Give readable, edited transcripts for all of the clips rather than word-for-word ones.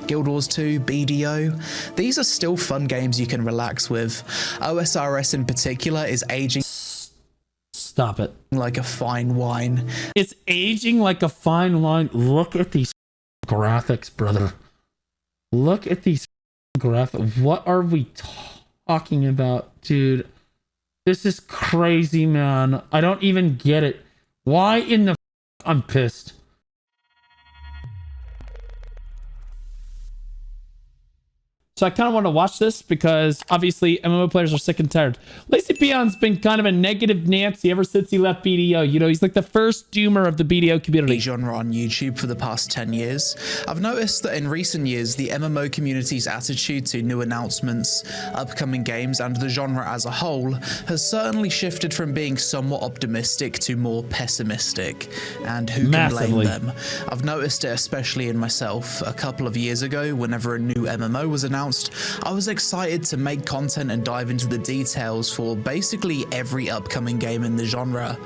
Guild Wars 2, BDO. These are still fun games you can relax with. OSRS in particular is aging... Stop it. ...like a fine wine. It's aging like a fine wine. Look at these graphics, brother. Look at these graphics. What are we talking about, dude? This is crazy, man. I don't even get it. Why in the I'm pissed. So I kind of want to watch this because obviously MMO players are sick and tired. Lazy Peon's been kind of a negative Nancy ever since he left BDO. You know, he's like the first doomer of the BDO community. Genre on YouTube for the past 10 years. I've noticed that in recent years, the MMO community's attitude to new announcements, upcoming games, and the genre as a whole has certainly shifted from being somewhat optimistic to more pessimistic. And who can blame them? I've noticed it especially in myself. A couple of years ago, whenever a new MMO was announced, I was excited to make content and dive into the details for basically every upcoming game in the genre.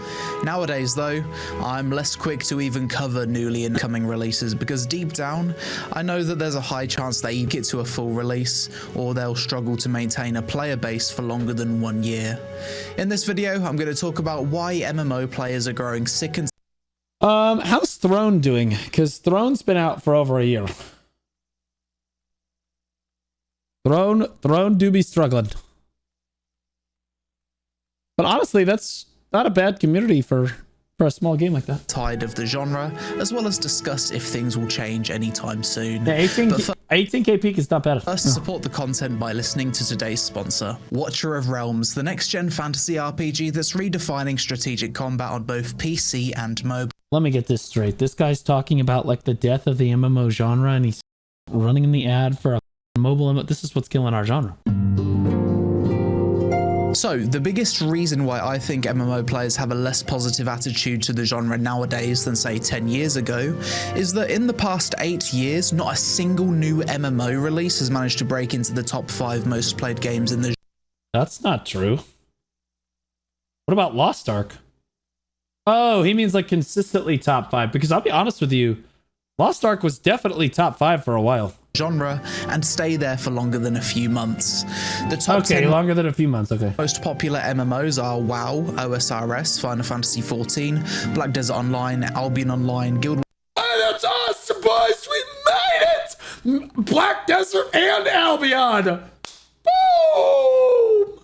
Nowadays though, I'm less quick to even cover newly incoming releases because deep down, I know that there's a high chance they get to a full release or they'll struggle to maintain a player base for longer than 1 year. In this video, I'm going to talk about why MMO players are growing sick and... How's Throne doing? Because Throne's been out for over a year. Throne do be struggling. But honestly, that's not a bad community for a small game like that. ...tide of the genre, as well as discuss if things will change anytime soon. Yeah, 18k peak is not bad. First, support the content by listening to today's sponsor, Watcher of Realms, the next-gen fantasy RPG that's redefining strategic combat on both PC and mobile. Let me get this straight. This guy's talking about like the death of the MMO genre and he's running in the ad for a mobile MMO. This is what's killing our genre. So, the biggest reason why I think MMO players have a less positive attitude to the genre nowadays than say 10 years ago is that in the past 8 years, not a single new MMO release has managed to break into the top 5 most played games in the genre. That's not true. What about Lost Ark? Oh, he means like consistently top 5, because I'll be honest with you, Lost Ark was definitely top 5 for a while. Genre and stay there for longer than a few months. The top 10 longer than a few months. Okay. Most popular MMOs are WoW, OSRS, Final Fantasy 14, Black Desert Online, Albion Online, Guild Wars. Oh, that's awesome, boys! We made it! Black Desert and Albion. Boom!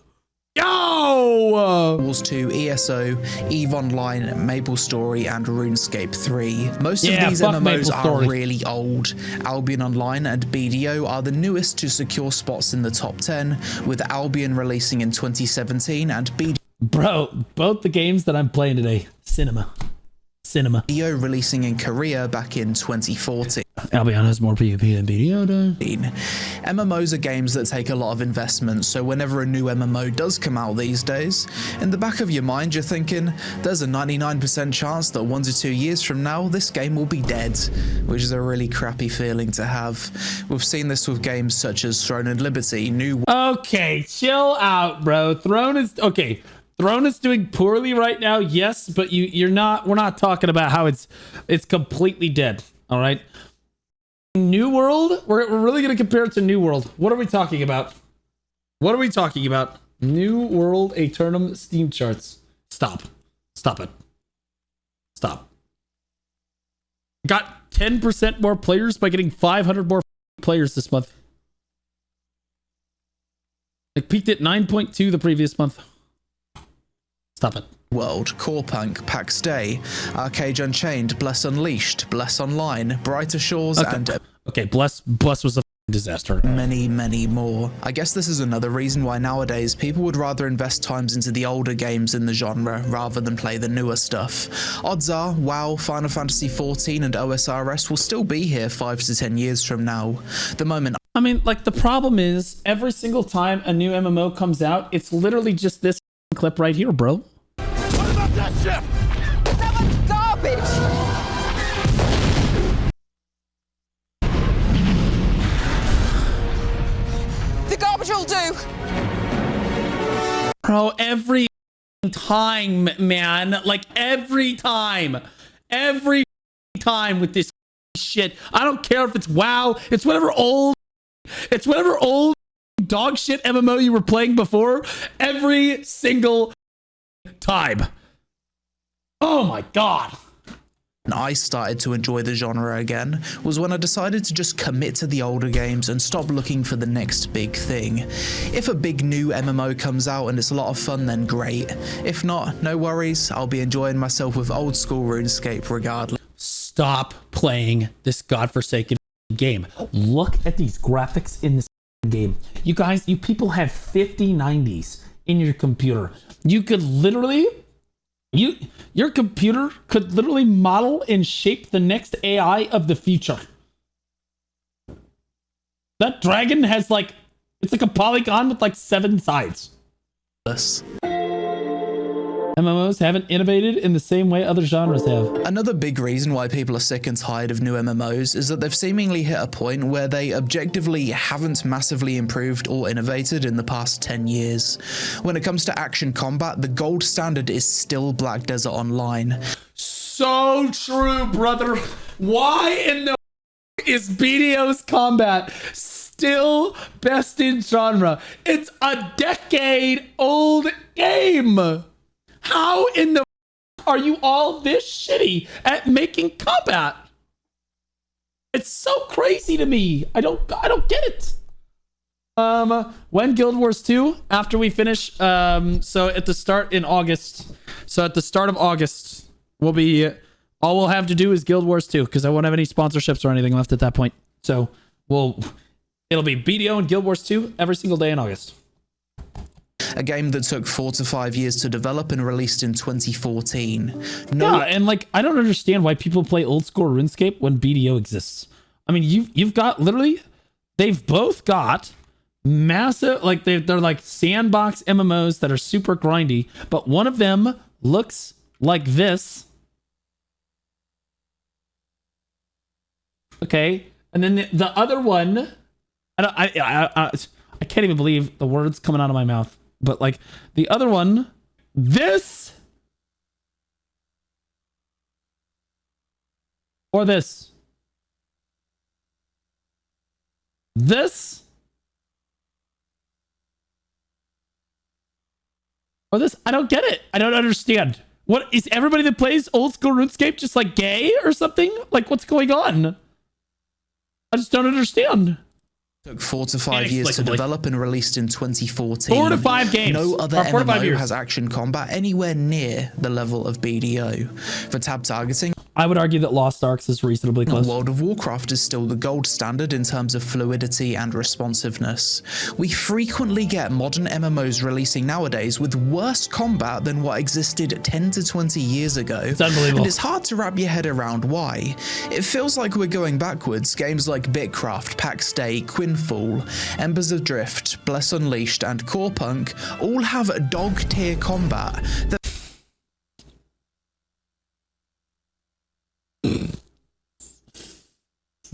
Yo! Wars 2, ESO, EVE Online, MapleStory, and RuneScape 3. Most of these MMOs are really old. Albion Online and BDO are the newest to secure spots in the top 10, with Albion releasing in 2017 and BDO... Bro, both the games that I'm playing today, cinema. BDO releasing in Korea back in 2014. Albion has more PvP than BDO does. MMOs are games that take a lot of investment, so whenever a new MMO does come out these days, in the back of your mind you're thinking, there's a 99% chance that 1 to 2 years from now this game will be dead, which is a really crappy feeling to have. We've seen this with games such as Throne and Liberty, Okay, chill out, bro. Throne is doing poorly right now, yes, but we're not talking about how it's completely dead, all right? New World, we're really going to compare it to New World. What are we talking about? New World Aeternum Steam charts. Stop it. Got 10% more players by getting 500 more players this month. It peaked at 9.2 the previous month. Stop it. World, Core Punk, PAX Day, Arcade Unchained, Bless Unleashed, Bless Online, Brighter Shores, and... Okay, Bless was a disaster. Many more. I guess this is another reason why nowadays people would rather invest times into the older games in the genre rather than play the newer stuff. Odds are, WoW, Final Fantasy 14 and OSRS will still be here 5 to 10 years from now. The moment... I mean, like, the problem is, every single time a new MMO comes out, it's literally just this clip right here, bro. What about that shift? That was garbage! The garbage will do! Bro, every time, man. Like, every time with this shit. I don't care if it's WoW. It's whatever old dog shit MMO you were playing before. Every single time. Oh my God. And I started to enjoy the genre again was when I decided to just commit to the older games and stop looking for the next big thing. If a big new MMO comes out and it's a lot of fun, then great. If not, no worries, I'll be enjoying myself with old school RuneScape regardless. Stop playing this godforsaken game. Look at these graphics in this game. You guys, you people have 5090s in your computer. You could literally... Your computer could literally model and shape the next AI of the future. That dragon has like, it's like a polygon with like 7 sides. MMOs haven't innovated in the same way other genres have. Another big reason why people are sick and tired of new MMOs is that they've seemingly hit a point where they objectively haven't massively improved or innovated in the past 10 years. When it comes to action combat, the gold standard is still Black Desert Online. So true, brother. Why in the is BDO's combat still best in genre? It's a decade-old game. How in the are you all this shitty at making combat? It's so crazy to me. I don't get it. When Guild Wars 2? After we finish, so at the start in August. So at the start of August, we'll be all we'll have to do is Guild Wars 2 because I won't have any sponsorships or anything left at that point. So it'll be BDO and Guild Wars 2 every single day in August. A game that took 4 to 5 years to develop and released in 2014. Yeah, and like I don't understand why people play old school RuneScape when BDO exists. I mean, you've got literally, they've both got massive, like they're like sandbox MMOs that are super grindy, but one of them looks like this. Okay, and then the other one, I can't even believe the words coming out of my mouth. But like the other one, this or this, or this. I don't get it. I don't understand. What is everybody that plays old school RuneScape just like gay or something? Like what's going on? I just don't understand. Took 4 to 5 years to develop and released in 2014. 4 to 5 games. No other Or 4 to 5 MMO years. has action combat anywhere near the level of BDO. For tab targeting, I would argue that Lost Arks is reasonably close. World of Warcraft is still the gold standard in terms of fluidity and responsiveness. We frequently get modern MMOs releasing nowadays with worse combat than what existed 10 to 20 years ago. It's unbelievable. And it's hard to wrap your head around why. It feels like we're going backwards. Games like Bitcraft, Pax Day, Quinfall, Embers of Drift, Bless Unleashed, and Core Punk all have dog-tier combat that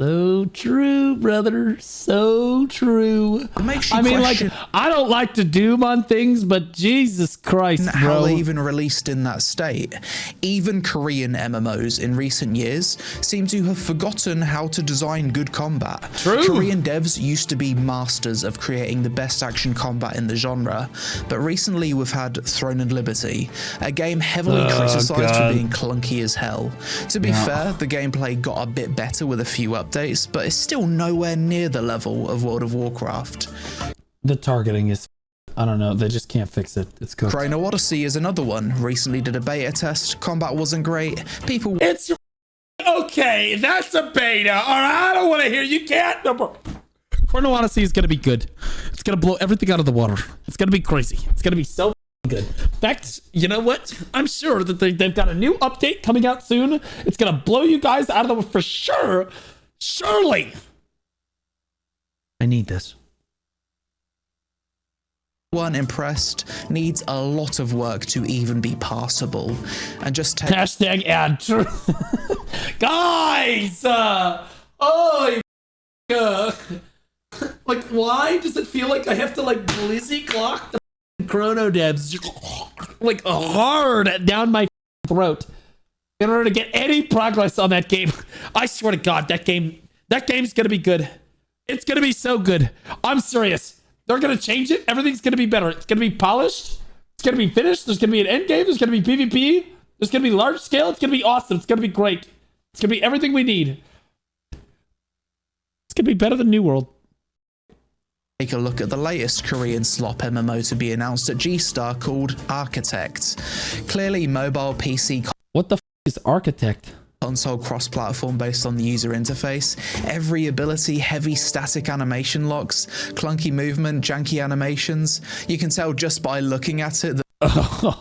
So true, brother. So true. makes you I mean, question like, I don't like to doom on things, but Jesus Christ, how bro. they even released in that state. Even Korean MMOs in recent years seem to have forgotten how to design good combat. True. Korean devs used to be masters of creating the best action combat in the genre, but recently we've had Throne and Liberty, a game heavily criticized for being clunky as hell. To be fair, the gameplay got a bit better with a few updates, but it's still nowhere near the level of World of Warcraft. The targeting is, I don't know, they just can't fix it. It's cooked. Chrono Odyssey is another one. Recently did a beta test. Combat wasn't great. People... It's okay. That's a beta. All right, I don't want to hear you can't. Chrono Odyssey is going to be good. It's going to blow everything out of the water. It's going to be crazy. It's going to be so good. In fact, you know what? I'm sure that they've got a new update coming out soon. It's going to blow you guys out of the for sure. Surely. I need this. One impressed needs a lot of work to even be passable, and just take Hashtag ad. Guys! Like, why does it feel like I have to, like, blizzy clock the chrono devs like hard down my throat? in order to get any progress on that game. I swear to God, that game's gonna be good. It's gonna be so good. I'm serious. They're gonna change it. Everything's gonna be better. It's gonna be polished. It's gonna be finished. There's gonna be an end game. There's gonna be PvP. There's gonna be large scale. It's gonna be awesome. It's gonna be great. It's gonna be everything we need. It's gonna be better than New World. Take a look at the latest Korean slop MMO to be announced at G-Star called Architect. Clearly mobile PC What the is Architect? console cross-platform based on the user interface. Every ability, heavy static animation locks, clunky movement, janky animations. You can tell just by looking at it that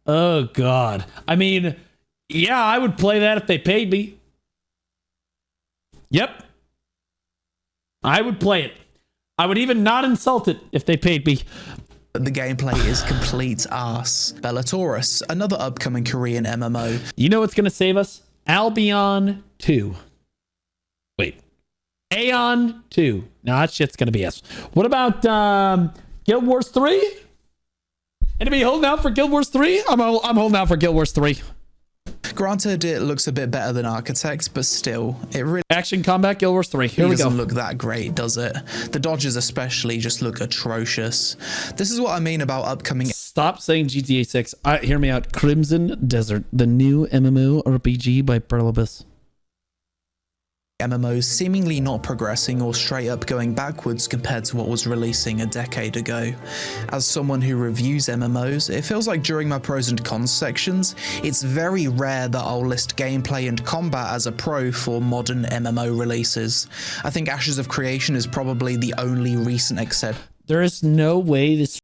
Oh God. I mean, yeah, I would play that if they paid me. Yep. I would play it. I would even not insult it if they paid me. the gameplay is complete arse. Bellatorus, another upcoming Korean MMO. You know what's going to save us? Albion 2. Wait. Aeon 2. No, that shit's going to be us. What about Guild Wars 3? Anybody holding out for Guild Wars 3? I'm holding out for Guild Wars 3. Granted, it looks a bit better than Architect, but still, it really Action Combat Guild Wars 3. Here we go. doesn't look that great, does it? The dodges especially just look atrocious. This is what I mean about upcoming Stop saying GTA 6. Hear me out. Crimson Desert, the new MMORPG by Perlibus. MMOs seemingly not progressing or straight up going backwards compared to what was releasing a decade ago. As someone who reviews MMOs, it feels like during my pros and cons sections, it's very rare that I'll list gameplay and combat as a pro for modern MMO releases. I think Ashes of Creation is probably the only recent exception. There is no way this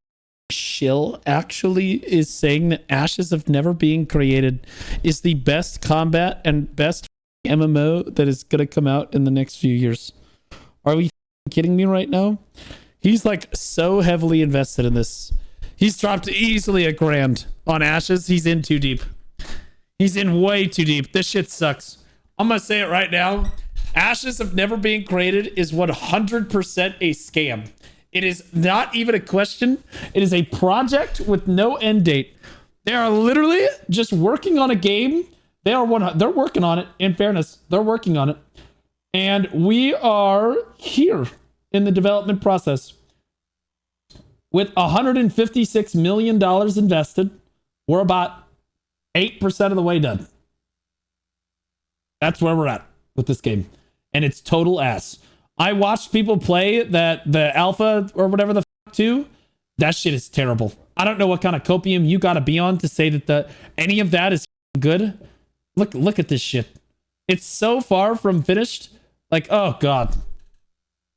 shill actually is saying that Ashes of Never Being Created is the best combat and best MMO that is going to come out in the next few years. Are we kidding me right now? He's like so heavily invested in this. He's dropped easily $1,000 on Ashes. He's in too deep. He's in way too deep. This shit sucks. I'm going to say it right now. Ashes of Never Being Created is 100% a scam. It is not even a question. It is a project with no end date. They are literally just working on a game. They're working on it. In fairness, they're working on it. And we are here in the development process. With $156 million invested, we're about 8% of the way done. That's where we're at with this game. And it's total ass. I watched people play the alpha or whatever the fuck too. That shit is terrible. I don't know what kind of copium you gotta be on to say that any of that is good. Look at this shit. It's so far from finished. Like, oh God.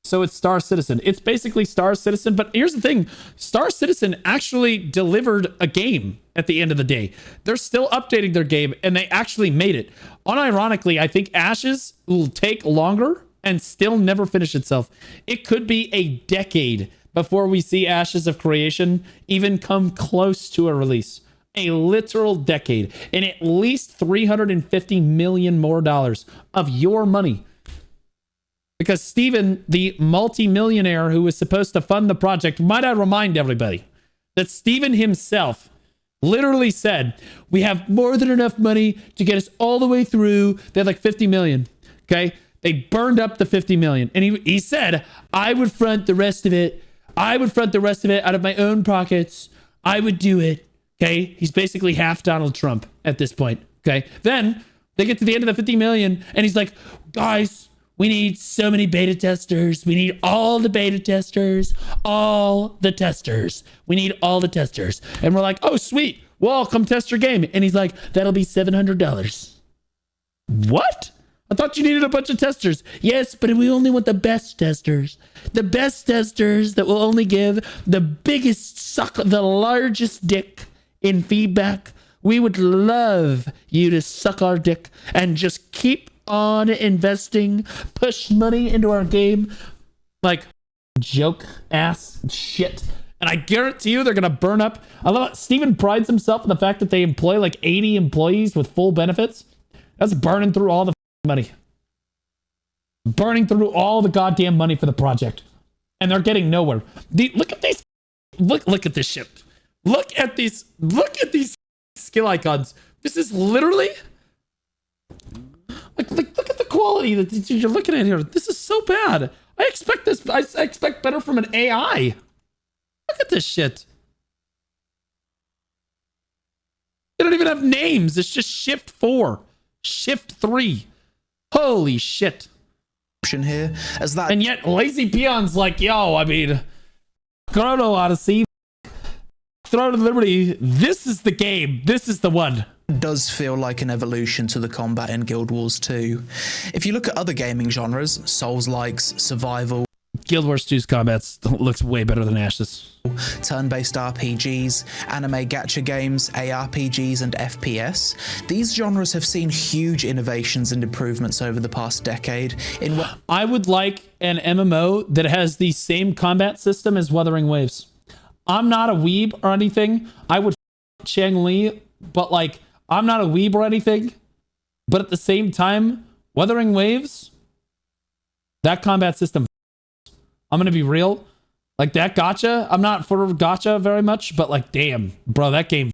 So it's Star Citizen. It's basically Star Citizen. But here's the thing. Star Citizen actually delivered a game at the end of the day. They're still updating their game and they actually made it. Unironically, I think Ashes will take longer and still never finish itself. It could be a decade before we see Ashes of Creation even come close to a release. A literal decade, and at least $350 million more of your money. Because Steven, the multi-millionaire who was supposed to fund the project, might I remind everybody that Steven himself literally said, we have more than enough money to get us all the way through. They had like 50 million. Okay. They burned up the 50 million. And he said, I would front the rest of it. I would front the rest of it out of my own pockets. I would do it. Okay, he's basically half Donald Trump at this point. Okay, then they get to the end of the 50 million and he's like, guys, we need so many beta testers. We need all the beta testers, all the testers. We need all the testers. And we're like, oh, sweet. We'll all come test your game. And he's like, that'll be $700. What? I thought you needed a bunch of testers. Yes, but we only want the best testers. The best testers that will only give the biggest suck, the largest dick in feedback. We would love you to suck our dick and just keep on investing, push money into our game like joke ass shit. And I guarantee you they're going to burn up. I love it. Steven prides himself in the fact that they employ like 80 employees with full benefits. That's burning through all the money. Burning through all the goddamn money for the project. And they're getting nowhere. Look at these. Look at this shit. Look at these skill icons. This is literally Like look at the quality that you're looking at here. This is so bad. I expect this. I expect better from an AI. Look at this shit. They don't even have names. It's just Shift 4, Shift 3. Holy shit. Here as that, and yet Lazy Peon's like, yo, I mean, Chrono Odyssey, Throne of Liberty, this is the game. This is the one. Does feel like an evolution to the combat in Guild Wars 2. If you look at other gaming genres, Souls-likes, survival, Guild Wars 2's combats looks way better than Ash's. turn-based RPGs, anime gacha games, ARPGs, and FPS, these genres have seen huge innovations and improvements over the past decade. I would like an MMO that has the same combat system as Wuthering Waves. I'm not a weeb or anything. I would Chang Li, but like, I'm not a weeb or anything. But at the same time, Wuthering Waves, that combat system, I'm going to be real. Like that gacha, I'm not for gacha very much, but like, damn, bro, that game.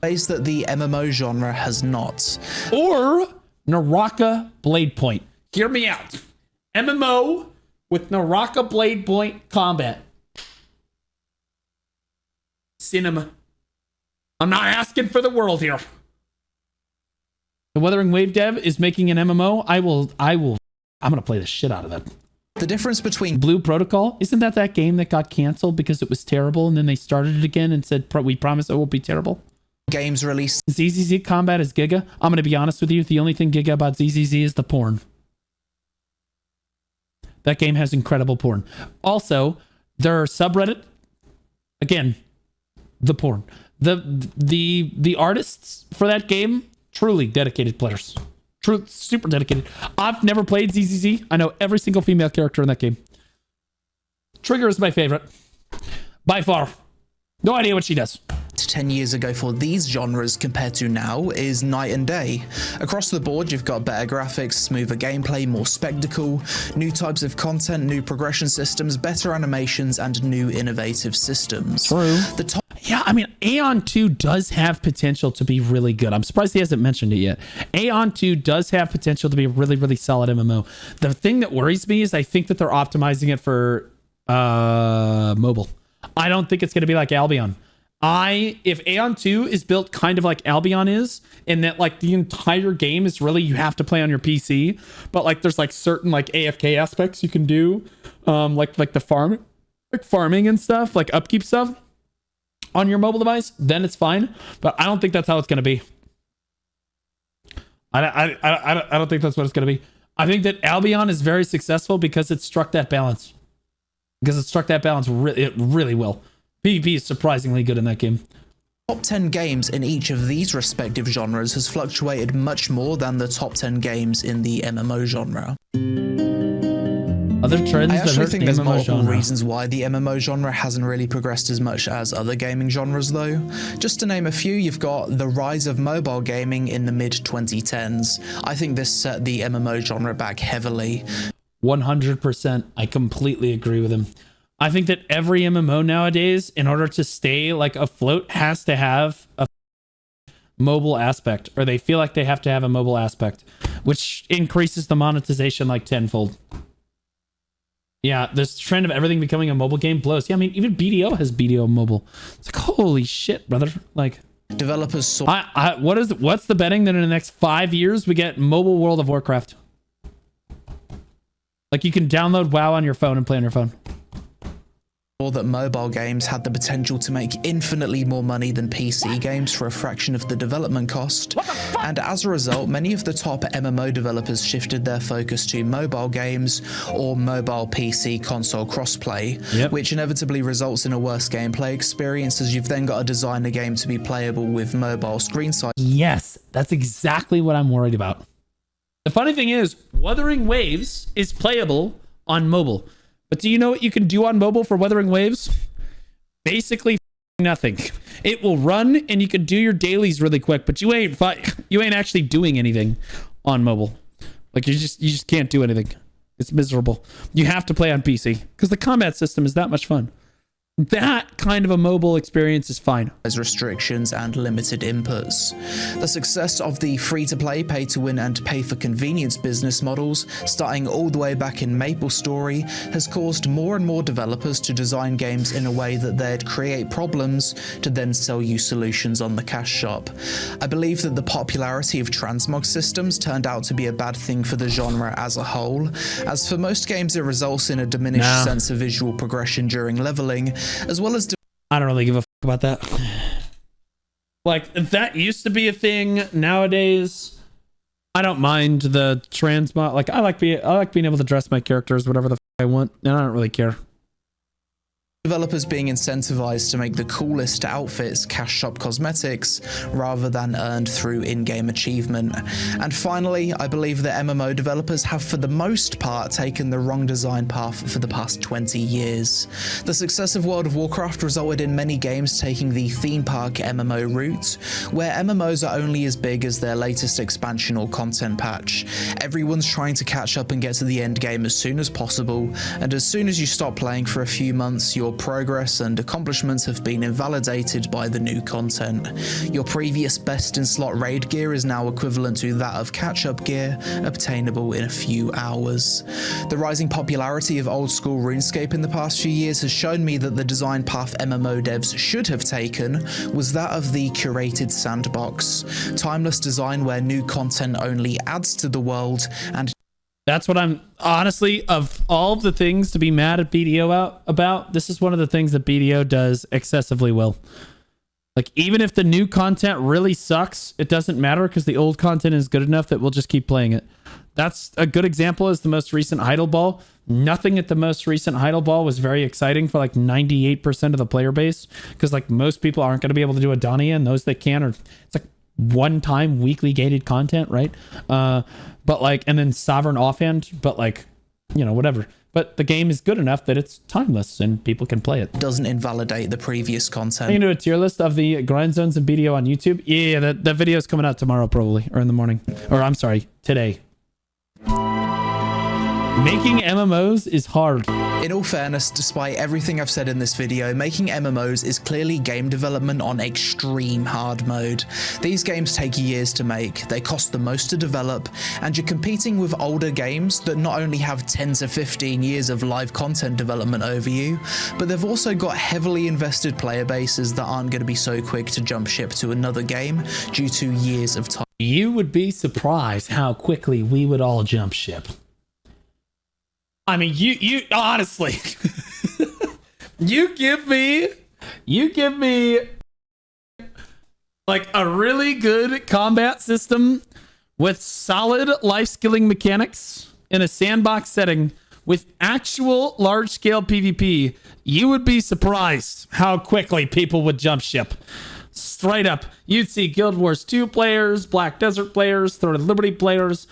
Ways that the MMO genre has not. Or Naraka Blade Point. Hear me out. MMO with Naraka Blade Point combat. Cinema. I'm not asking for the world here. The Wuthering Wave dev is making an MMO. I'm going to play the shit out of that. The difference between Blue Protocol, isn't that game that got canceled because it was terrible and then they started it again and said, we promise it won't be terrible? games released ZZZ combat is Giga. I'm going to be honest with you. The only thing Giga about ZZZ is the porn. That game has incredible porn. Also, their subreddit, again, the porn. The artists for that game, truly dedicated players. True, super dedicated. I've never played ZZZ. I know every single female character in that game. Trigger is my favorite. By far. No idea what she does. 10 years ago for these genres compared to now is night and day. Across the board, you've got better graphics, smoother gameplay, more spectacle, new types of content, new progression systems, better animations, and new innovative systems. True. Yeah, I mean, Aeon 2 does have potential to be really good. I'm surprised he hasn't mentioned it yet. Aeon 2 does have potential to be a really, really solid MMO. The thing that worries me is I think that they're optimizing it for mobile. I don't think it's going to be like Albion. If Aeon 2 is built kind of like Albion is, in that like the entire game is really you have to play on your PC, but like there's like certain like AFK aspects you can do, like the farming and stuff, like upkeep stuff on your mobile device, then it's fine. But I don't think that's how it's going to be. I don't think that's what it's going to be. I think that Albion is very successful because it struck that balance. It really well. PvP is surprisingly good in that game. Top 10 games in each of these respective genres has fluctuated much more than the top 10 games in the MMO genre. Other trends I that actually hurt think the there's MMO multiple genre. reasons why the MMO genre hasn't really progressed as much as other gaming genres though. Just to name a few, you've got the rise of mobile gaming in the mid-2010s. I think this set the MMO genre back heavily. 100%. I completely agree with him. I think that every MMO nowadays, in order to stay like afloat, has to have a mobile aspect, or they feel like they have to have a mobile aspect, which increases the monetization like tenfold. Yeah, this trend of everything becoming a mobile game blows. Yeah, I mean, even BDO has BDO mobile. It's like, holy shit, brother. Like, Developers saw what's the betting that in the next 5 years we get mobile World of Warcraft? Like, you can download WoW on your phone and play on your phone. that mobile games had the potential to make infinitely more money than PC games for a fraction of the development cost, and as a result, many of the top MMO developers shifted their focus to mobile games or mobile PC console crossplay, which inevitably results in a worse gameplay experience as you've then got to design a game to be playable with mobile screen size. Yes, that's exactly what I'm worried about. The funny thing is, Wuthering Waves is playable on mobile. But do you know what you can do on mobile for Wuthering Waves? Basically nothing. It will run and you can do your dailies really quick, but you ain't actually doing anything on mobile. Like you just can't do anything. It's miserable. You have to play on PC because the combat system is that much fun. that kind of a mobile experience is fine. Restrictions and limited inputs. The success of the free-to-play, pay-to-win and pay-for-convenience business models, starting all the way back in MapleStory, has caused more and more developers to design games in a way that they'd create problems to then sell you solutions on the cash shop. I believe that the popularity of transmog systems turned out to be a bad thing for the genre as a whole, as for most games it results in a diminished sense of visual progression during leveling, as well as I don't really give a fuck about that. Like, that used to be a thing. Nowadays, I don't mind the transmog. Like, I like being able to dress my characters whatever the fuck I want, and I don't really care. developers being incentivized to make the coolest outfits cash shop cosmetics rather than earned through in-game achievement. And finally, I believe that MMO developers have for the most part taken the wrong design path for the past 20 years. The success of World of Warcraft resulted in many games taking the theme park MMO route, where MMOs are only as big as their latest expansion or content patch. Everyone's trying to catch up and get to the end game as soon as possible, and as soon as you stop playing for a few months, your progress and accomplishments have been invalidated by the new content. Your previous best in slot raid gear is now equivalent to that of catch-up gear, obtainable in a few hours. The rising popularity of old school RuneScape in the past few years has shown me that the design path MMO devs should have taken was that of the curated sandbox. Timeless design where new content only adds to the world, and that's what I'm honestly, of all of the things to be mad at BDO about, this is one of the things that BDO does excessively well. Like, even if the new content really sucks, it doesn't matter because the old content is good enough that we'll just keep playing it. That's a good example is the most recent Idle Ball. Nothing at the most recent Idle Ball was very exciting for like 98% of the player base because like most people aren't going to be able to do Adonia, and those that can are, it's like one-time weekly gated content, right? But like, and then Sovereign Offhand, but like, you know, whatever. But the game is good enough that it's timeless and people can play it. doesn't invalidate the previous content. You can do a tier list of the grind zones and BDO on YouTube. Yeah, that video is coming out tomorrow probably, or in the morning, or I'm sorry, today. Making MMOs is hard. In all fairness, despite everything I've said in this video, making MMOs is clearly game development on extreme hard mode. These games take years to make, they cost the most to develop, and you're competing with older games that not only have 10 to 15 years of live content development over you, but they've also got heavily invested player bases that aren't going to be so quick to jump ship to another game due to years of time. You would be surprised how quickly we would all jump ship. I mean, you honestly, you give me like a really good combat system with solid life skilling mechanics in a sandbox setting with actual large scale PvP. You would be surprised how quickly people would jump ship. Straight up, you'd see Guild Wars 2 players, Black Desert players, Throne of Liberty players,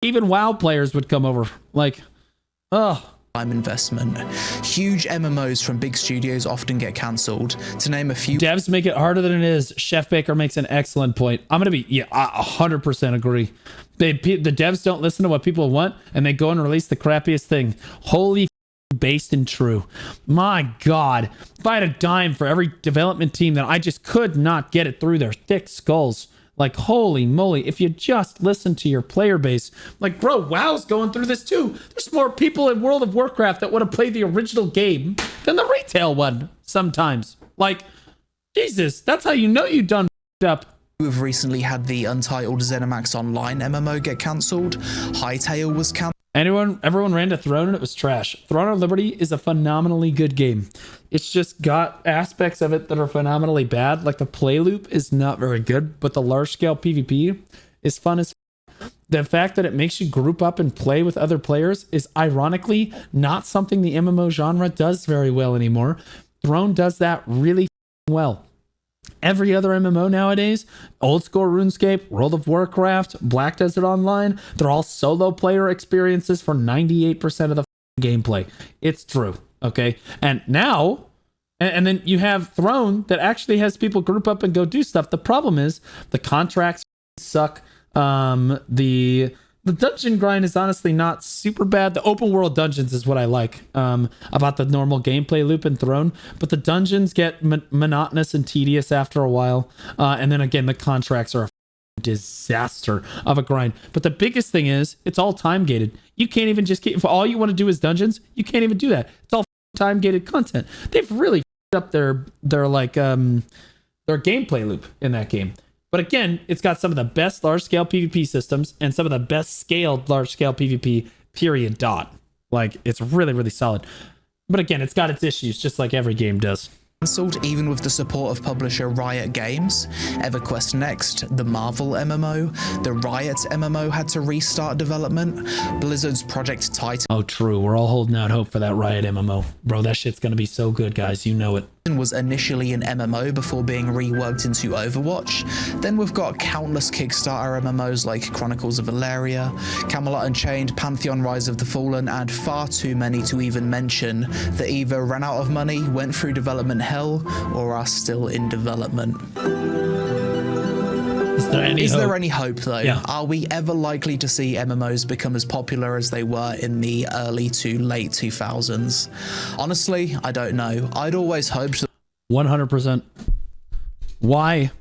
even WoW players would come over. Like, oh. Time investment. Huge MMOs from big studios often get cancelled. To name a few, Devs make it harder than it is. Chef Baker makes an excellent point. I'm gonna be, yeah, I 100% agree. The devs don't listen to what people want, and they go and release the crappiest thing. Holy based and true. My God, if I had a dime for every development team that I just could not get it through their thick skulls. Like, holy moly, if you just listen to your player base, like, bro, WoW's going through this too. There's more people in World of Warcraft that want to play the original game than the retail one sometimes. Like, Jesus, that's how you know you done up. We've recently had the untitled ZeniMax Online MMO get cancelled. Hytale was cancelled. Everyone ran to Throne and it was trash. Throne of Liberty is a phenomenally good game. It's just got aspects of it that are phenomenally bad. Like the play loop is not very good, but the large scale PvP is fun as the fact that it makes you group up and play with other players is ironically not something the MMO genre does very well anymore. Throne does that really well. Every other MMO nowadays, old school RuneScape, World of Warcraft, Black Desert Online, they're all solo player experiences for 98% of the gameplay. It's true, okay? And now, and then you have Throne that actually has people group up and go do stuff. The problem is the contracts suck. The the dungeon grind is honestly not super bad. The open world dungeons is what I like about the normal gameplay loop in Throne, but the dungeons get monotonous and tedious after a while. And then again, the contracts are a disaster of a grind. But the biggest thing is it's all time gated. You can't even just get, if all you want to do is dungeons, you can't even do that. It's all time gated content. They've really up their gameplay loop in that game. But again, it's got some of the best large-scale PvP systems and some of the best scaled large-scale PvP, period, dot. Like, it's really, really solid. But again, it's got its issues, just like every game does. Cancelled even with the support of publisher Riot Games. EverQuest Next, the Marvel MMO, the Riot MMO had to restart development. Blizzard's Project Titan Oh, true. We're all holding out hope for that Riot MMO. Bro, that shit's gonna be so good, guys. You know it. was initially an MMO before being reworked into Overwatch. Then we've got countless Kickstarter MMOs like Chronicles of Valeria, Camelot Unchained, Pantheon Rise of the Fallen, and far too many to even mention that either ran out of money, went through development hell, or are still in development. Is there any hope though? Yeah. Are we ever likely to see MMOs become as popular as they were in the early to late 2000s? Honestly, I don't know. I'd always hoped that 100%. Why?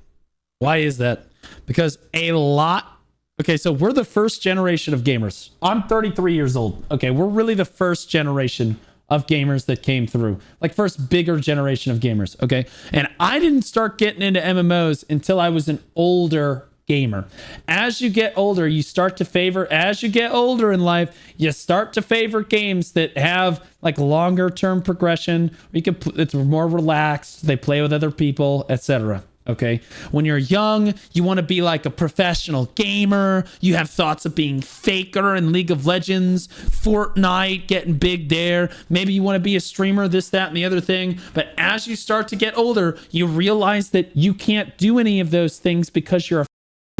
Why is that? Because okay, so we're the first generation of gamers. I'm 33 years old. Okay, we're really the first generation of gamers that came through, like first bigger generation of gamers. Okay, and I didn't start getting into MMOs until I was an older gamer. As you get older, as you get older in life, you start to favor games that have like longer term progression. It's more relaxed. They play with other people, etc. Okay, when you're young, you want to be like a professional gamer. You have thoughts of being Faker in League of Legends, Fortnite, getting big there. Maybe you want to be a streamer, this, that, and the other thing. But as you start to get older, you realize that you can't do any of those things because you're a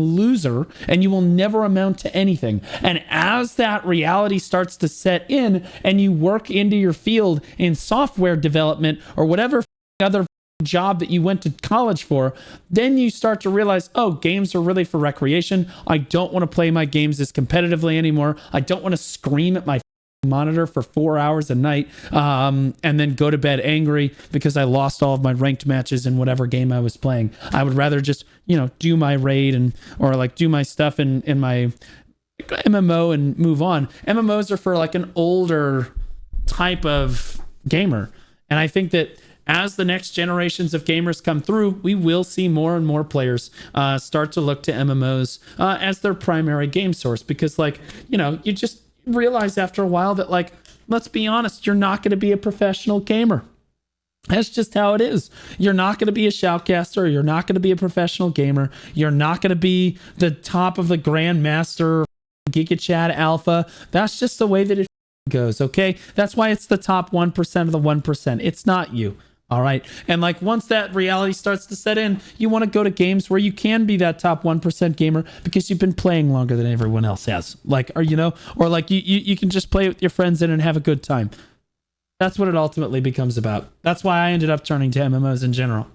loser and you will never amount to anything. And as that reality starts to set in and you work into your field in software development or whatever other job that you went to college for, then you start to realize, oh, games are really for recreation. I don't want to play my games as competitively anymore. I don't want to scream at my monitor for 4 hours a night and then go to bed angry because I lost all of my ranked matches in whatever game I was playing. I would rather just, do my raid or like do my stuff in my MMO and move on. MMOs are for like an older type of gamer. And I think that as the next generations of gamers come through, we will see more and more players start to look to MMOs as their primary game source because, you just realize after a while that, let's be honest, you're not going to be a professional gamer. That's just how it is. You're not going to be a shoutcaster. You're not going to be a professional gamer. You're not going to be the top of the Grandmaster Giga Chat Alpha. That's just the way that it goes, okay? That's why it's the top 1% of the 1%. It's not you. All right. And once that reality starts to set in, you want to go to games where you can be that top 1% gamer because you've been playing longer than everyone else has. You can just play with your friends in and have a good time. That's what it ultimately becomes about. That's why I ended up turning to MMOs in general.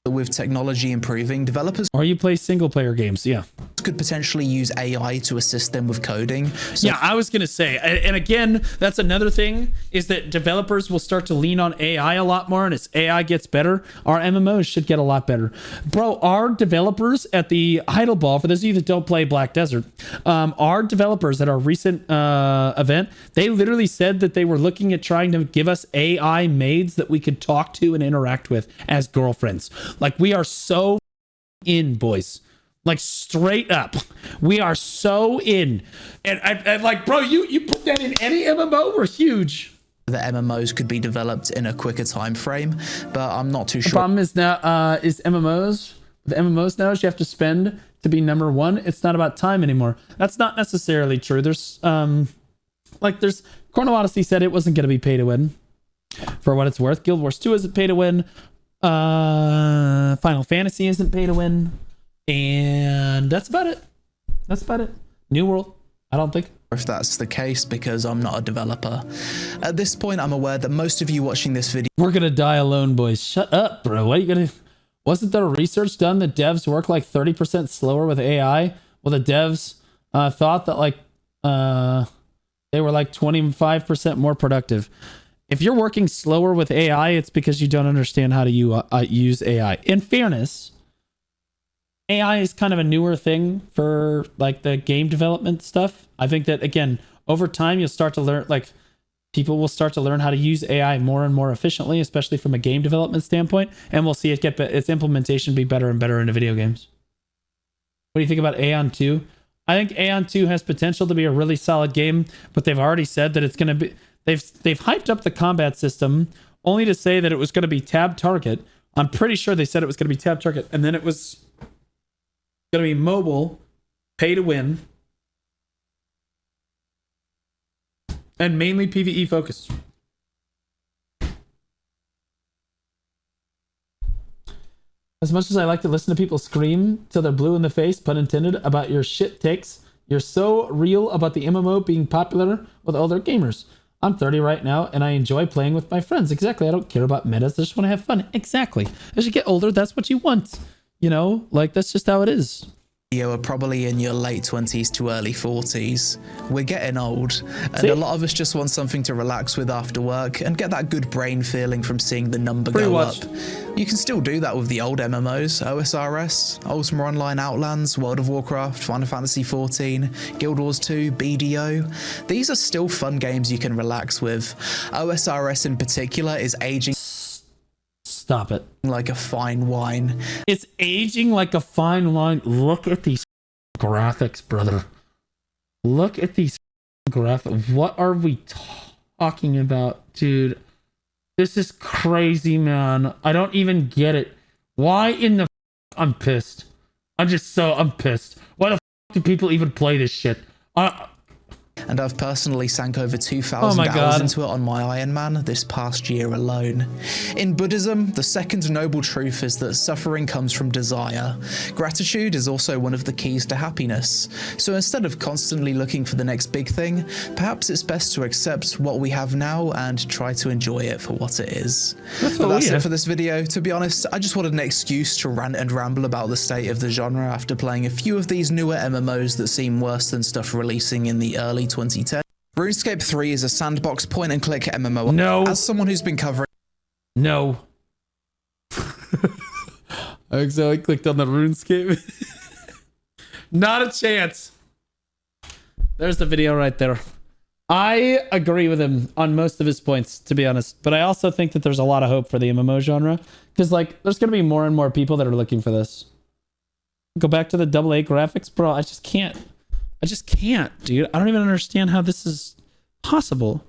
with technology improving, developers Or you play single player games, yeah. could potentially use AI to assist them with coding. So Yeah, I was going to say, and again, that's another thing, is that developers will start to lean on AI a lot more, and as AI gets better, our MMOs should get a lot better. Bro, our developers at the Idle Ball, for those of you that don't play Black Desert, our developers at our recent event, they literally said that they were looking at trying to give us AI maids that we could talk to and interact with as girlfriends. Like, we are so in, boys. Like, straight up, we are so in. And I like, bro, you put that in any MMO, we're huge. the MMOs could be developed in a quicker time frame, but I'm not too The sure. problem is now, is MMOs. The MMOs now is you have to spend to be number one. It's not about time anymore. That's not necessarily true. There's Chrono Odyssey said it wasn't going to be pay to win. For what it's worth, Guild Wars 2 isn't pay to win. Final Fantasy isn't pay to win. And that's about it. That's about it. New World, I don't think. If that's the case, because I'm not a developer. At this point, I'm aware that most of you watching this video We're gonna die alone, boys. Shut up, bro. What are you gonna... Wasn't there research done that devs work like 30% slower with AI? Well, the devs thought that like they were like 25% more productive. If you're working slower with AI, it's because you don't understand how to use AI. In fairness, AI is kind of a newer thing for like the game development stuff. I think that again, over time, you'll start to learn, like people will start to learn how to use AI more and more efficiently, especially from a game development standpoint. And we'll see it get its implementation be better and better into video games. What do you think about Aeon 2? I think Aeon 2 has potential to be a really solid game, but they've already said that it's going to be, they've hyped up the combat system only to say that it was going to be tab target. I'm pretty sure they said it was going to be tab target, and then it was going to be mobile, pay to win, and mainly PvE focused. As much as I like to listen to people scream till they're blue in the face, pun intended, about your shit takes, you're so real about the MMO being popular with older gamers. I'm 30 right now, and I enjoy playing with my friends. Exactly. I don't care about metas. I just want to have fun. Exactly. As you get older, that's what you want. You know, like, that's just how it is. You are probably in your late 20s to early 40s. We're getting old, and See? a lot of us just want something to relax with after work and get that good brain feeling from seeing the number Pretty go much. up. You can still do that with the old MMOs, OSRS, Ultima Online Outlands, World of Warcraft, Final Fantasy XIV, Guild Wars 2, BDO. These are still fun games you can relax with. OSRS in particular is aging Stop it. like a fine wine. It's aging like a fine wine. Look at these graphics, brother. Look at these graphics. What are we talking about, dude? This is crazy, man. I don't even get it. Why in the I'm pissed. I'm pissed. Why the do people even play this shit? And I've personally sank over 2,000 Oh my hours God. into it on my Iron Man this past year alone. In Buddhism, the second noble truth is that suffering comes from desire. Gratitude is also one of the keys to happiness. So instead of constantly looking for the next big thing, perhaps it's best to accept what we have now and try to enjoy it for what it is. But that's it for this video. To be honest, I just wanted an excuse to rant and ramble about the state of the genre after playing a few of these newer MMOs that seem worse than stuff releasing in the early 2010s. RuneScape 3 is a sandbox point-and-click MMO. No. As someone who's been covering No. I accidentally clicked on the RuneScape. Not a chance. There's the video right there. I agree with him on most of his points, to be honest. But I also think that there's a lot of hope for the MMO genre. Because, like, there's going to be more and more people that are looking for this. Go back to the AA graphics, bro. I just can't, dude. I don't even understand how this is possible.